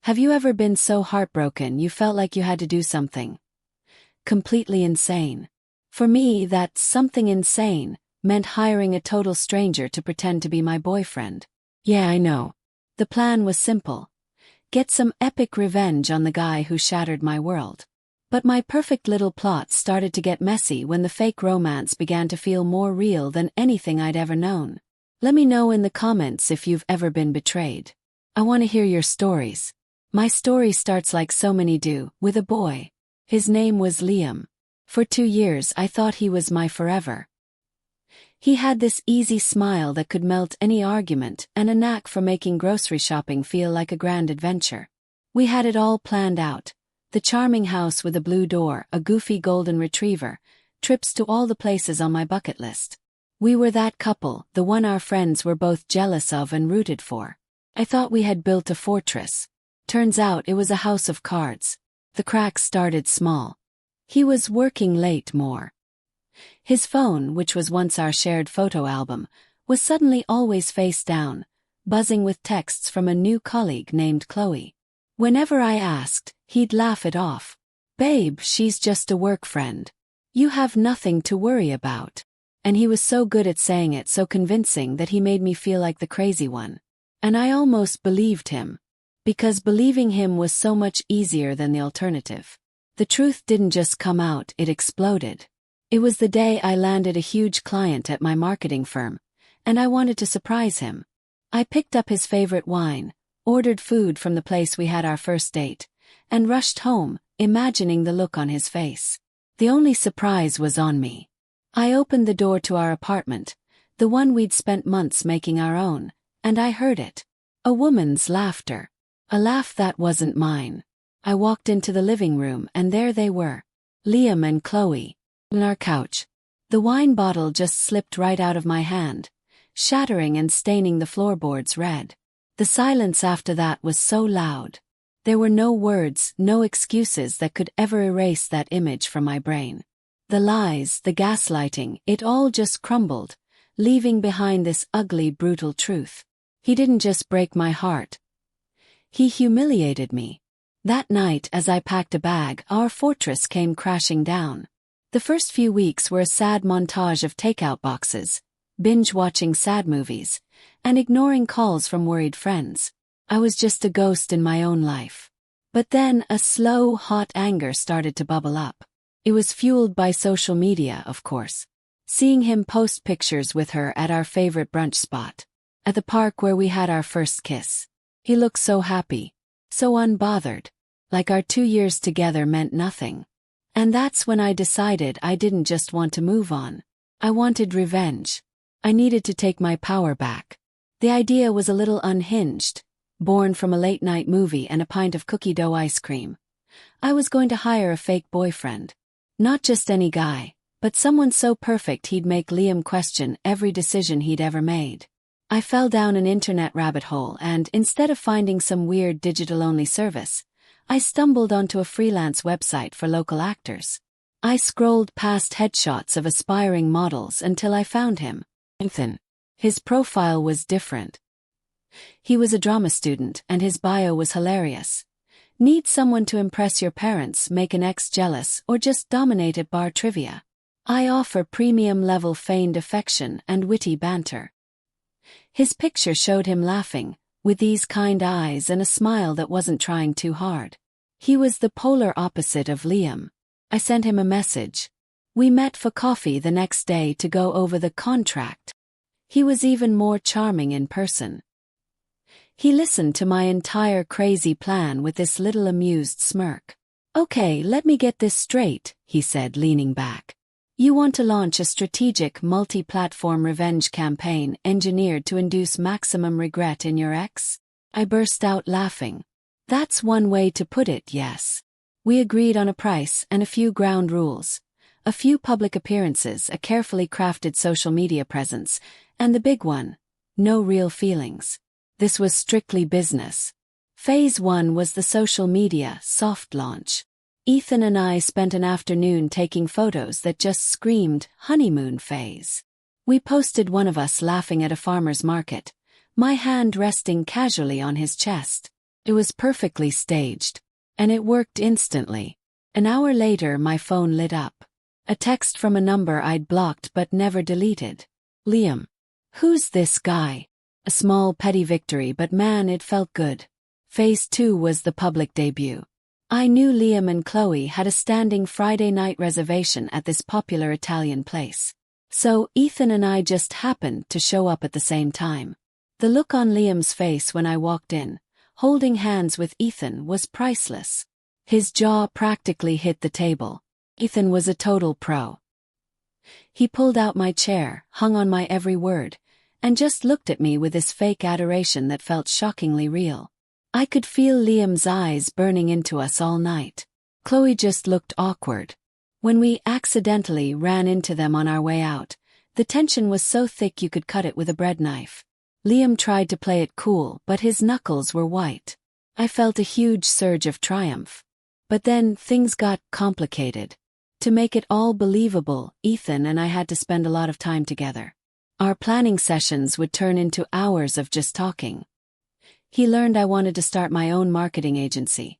Have you ever been so heartbroken you felt like you had to do something completely insane? For me, that something insane meant hiring a total stranger to pretend to be my boyfriend. Yeah, I know. The plan was simple. Get some epic revenge on the guy who shattered my world. But my perfect little plot started to get messy when the fake romance began to feel more real than anything I'd ever known. Let me know in the comments if you've ever been betrayed. I want to hear your stories. My story starts like so many do, with a boy. His name was Liam. For 2 years I thought he was my forever. He had this easy smile that could melt any argument and a knack for making grocery shopping feel like a grand adventure. We had it all planned out. The charming house with a blue door, a goofy golden retriever, trips to all the places on my bucket list. We were that couple, the one our friends were both jealous of and rooted for. I thought we had built a fortress. Turns out it was a house of cards. The cracks started small. He was working late more. His phone, which was once our shared photo album, was suddenly always face down, buzzing with texts from a new colleague named Chloe. Whenever I asked, he'd laugh it off. "Babe, she's just a work friend. You have nothing to worry about." And he was so good at saying it, so convincing that he made me feel like the crazy one. And I almost believed him. Because believing him was so much easier than the alternative. The truth didn't just come out, it exploded. It was the day I landed a huge client at my marketing firm, and I wanted to surprise him. I picked up his favorite wine, ordered food from the place we had our first date, and rushed home, imagining the look on his face. The only surprise was on me. I opened the door to our apartment, the one we'd spent months making our own, and I heard it. A woman's laughter. A laugh that wasn't mine. I walked into the living room and there they were. Liam and Chloe. On our couch. The wine bottle just slipped right out of my hand, shattering and staining the floorboards red. The silence after that was so loud. There were no words, no excuses that could ever erase that image from my brain. The lies, the gaslighting, it all just crumbled, leaving behind this ugly, brutal truth. He didn't just break my heart. He humiliated me. That night, as I packed a bag, our fortress came crashing down. The first few weeks were a sad montage of takeout boxes, binge-watching sad movies, and ignoring calls from worried friends. I was just a ghost in my own life. But then a slow, hot anger started to bubble up. It was fueled by social media, of course. Seeing him post pictures with her at our favorite brunch spot, at the park where we had our first kiss. He looked so happy, so unbothered, like our 2 years together meant nothing. And that's when I decided I didn't just want to move on. I wanted revenge. I needed to take my power back. The idea was a little unhinged, born from a late-night movie and a pint of cookie dough ice cream. I was going to hire a fake boyfriend. Not just any guy, but someone so perfect he'd make Liam question every decision he'd ever made. I fell down an internet rabbit hole and, instead of finding some weird digital-only service, I stumbled onto a freelance website for local actors. I scrolled past headshots of aspiring models until I found him. Ethan. His profile was different. He was a drama student and his bio was hilarious. Need someone to impress your parents, make an ex jealous, or just dominate at bar trivia? I offer premium-level feigned affection and witty banter. His picture showed him laughing, with these kind eyes and a smile that wasn't trying too hard. He was the polar opposite of Liam. I sent him a message. We met for coffee the next day to go over the contract. He was even more charming in person. He listened to my entire crazy plan with this little amused smirk. "Okay, let me get this straight," he said, leaning back. "You want to launch a strategic multi-platform revenge campaign engineered to induce maximum regret in your ex?" I burst out laughing. "That's one way to put it, yes." We agreed on a price and a few ground rules. A few public appearances, a carefully crafted social media presence, and the big one, no real feelings. This was strictly business. Phase 1 was the social media soft launch. Ethan and I spent an afternoon taking photos that just screamed honeymoon phase. We posted one of us laughing at a farmer's market, my hand resting casually on his chest. It was perfectly staged. And it worked instantly. An hour later my phone lit up. A text from a number I'd blocked but never deleted. Liam. Who's this guy? A small petty victory, but man, it felt good. Phase 2 was the public debut. I knew Liam and Chloe had a standing Friday night reservation at this popular Italian place. So Ethan and I just happened to show up at the same time. The look on Liam's face when I walked in, holding hands with Ethan, was priceless. His jaw practically hit the table. Ethan was a total pro. He pulled out my chair, hung on my every word, and just looked at me with this fake adoration that felt shockingly real. I could feel Liam's eyes burning into us all night. Chloe just looked awkward. When we accidentally ran into them on our way out, the tension was so thick you could cut it with a bread knife. Liam tried to play it cool, but his knuckles were white. I felt a huge surge of triumph. But then things got complicated. To make it all believable, Ethan and I had to spend a lot of time together. Our planning sessions would turn into hours of just talking. He learned I wanted to start my own marketing agency.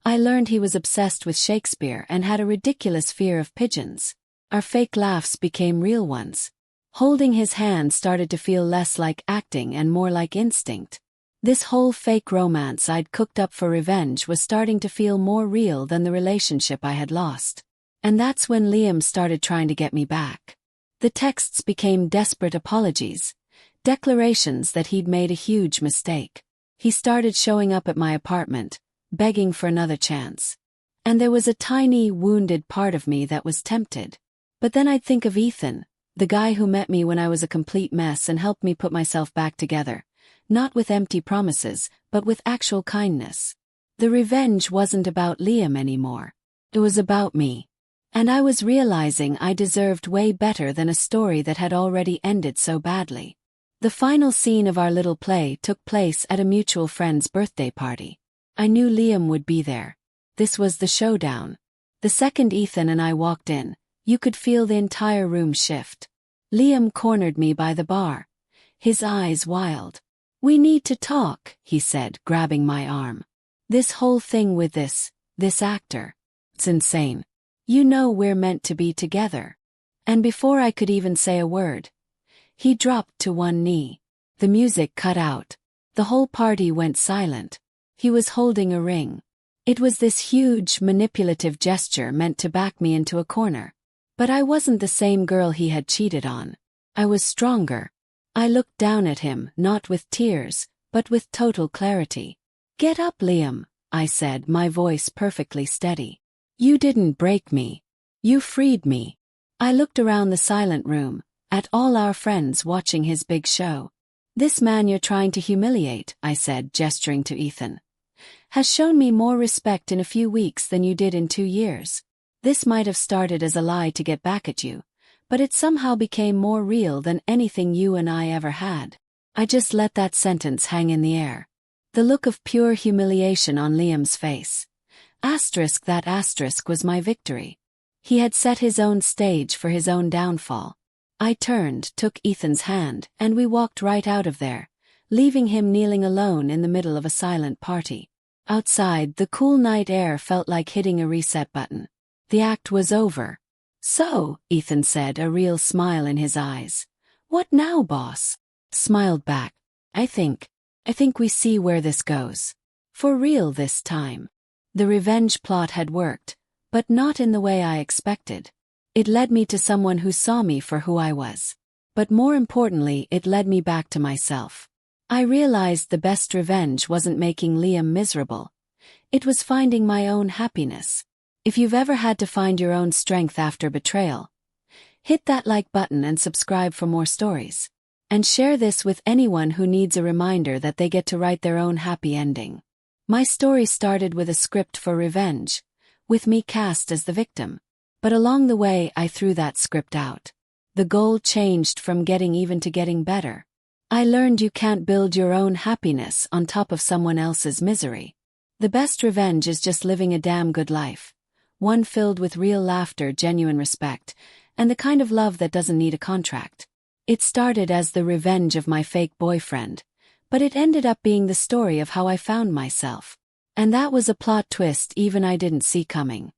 I learned he was obsessed with Shakespeare and had a ridiculous fear of pigeons. Our fake laughs became real ones. Holding his hand started to feel less like acting and more like instinct. This whole fake romance I'd cooked up for revenge was starting to feel more real than the relationship I had lost. And that's when Liam started trying to get me back. The texts became desperate apologies, declarations that he'd made a huge mistake. He started showing up at my apartment, begging for another chance. And there was a tiny, wounded part of me that was tempted. But then I'd think of Ethan, the guy who met me when I was a complete mess and helped me put myself back together, not with empty promises, but with actual kindness. The revenge wasn't about Liam anymore. It was about me. And I was realizing I deserved way better than a story that had already ended so badly. The final scene of our little play took place at a mutual friend's birthday party. I knew Liam would be there. This was the showdown. The second Ethan and I walked in, you could feel the entire room shift. Liam cornered me by the bar, his eyes wild. "We need to talk," he said, grabbing my arm. "This whole thing with this actor. It's insane. You know we're meant to be together." And before I could even say a word, he dropped to one knee. The music cut out. The whole party went silent. He was holding a ring. It was this huge, manipulative gesture meant to back me into a corner. But I wasn't the same girl he had cheated on. I was stronger. I looked down at him, not with tears, but with total clarity. "Get up, Liam," I said, my voice perfectly steady. "You didn't break me. You freed me." I looked around the silent room, at all our friends watching his big show. "This man you're trying to humiliate," I said, gesturing to Ethan, "has shown me more respect in a few weeks than you did in 2 years. This might have started as a lie to get back at you, but it somehow became more real than anything you and I ever had." I just let that sentence hang in the air. The look of pure humiliation on Liam's face. That asterisk was my victory. He had set his own stage for his own downfall. I turned, took Ethan's hand, and we walked right out of there, leaving him kneeling alone in the middle of a silent party. Outside, the cool night air felt like hitting a reset button. The act was over. "So," Ethan said, a real smile in his eyes. "What now, boss?" Smiled back. I think we see where this goes. For real this time." The revenge plot had worked, but not in the way I expected. It led me to someone who saw me for who I was. But more importantly, it led me back to myself. I realized the best revenge wasn't making Liam miserable. It was finding my own happiness. If you've ever had to find your own strength after betrayal, hit that like button and subscribe for more stories. And share this with anyone who needs a reminder that they get to write their own happy ending. My story started with a script for revenge, with me cast as the victim. But along the way I threw that script out. The goal changed from getting even to getting better. I learned you can't build your own happiness on top of someone else's misery. The best revenge is just living a damn good life. One filled with real laughter, genuine respect, and the kind of love that doesn't need a contract. It started as the revenge of my fake boyfriend, But it ended up being the story of how I found myself. And that was a plot twist even I didn't see coming.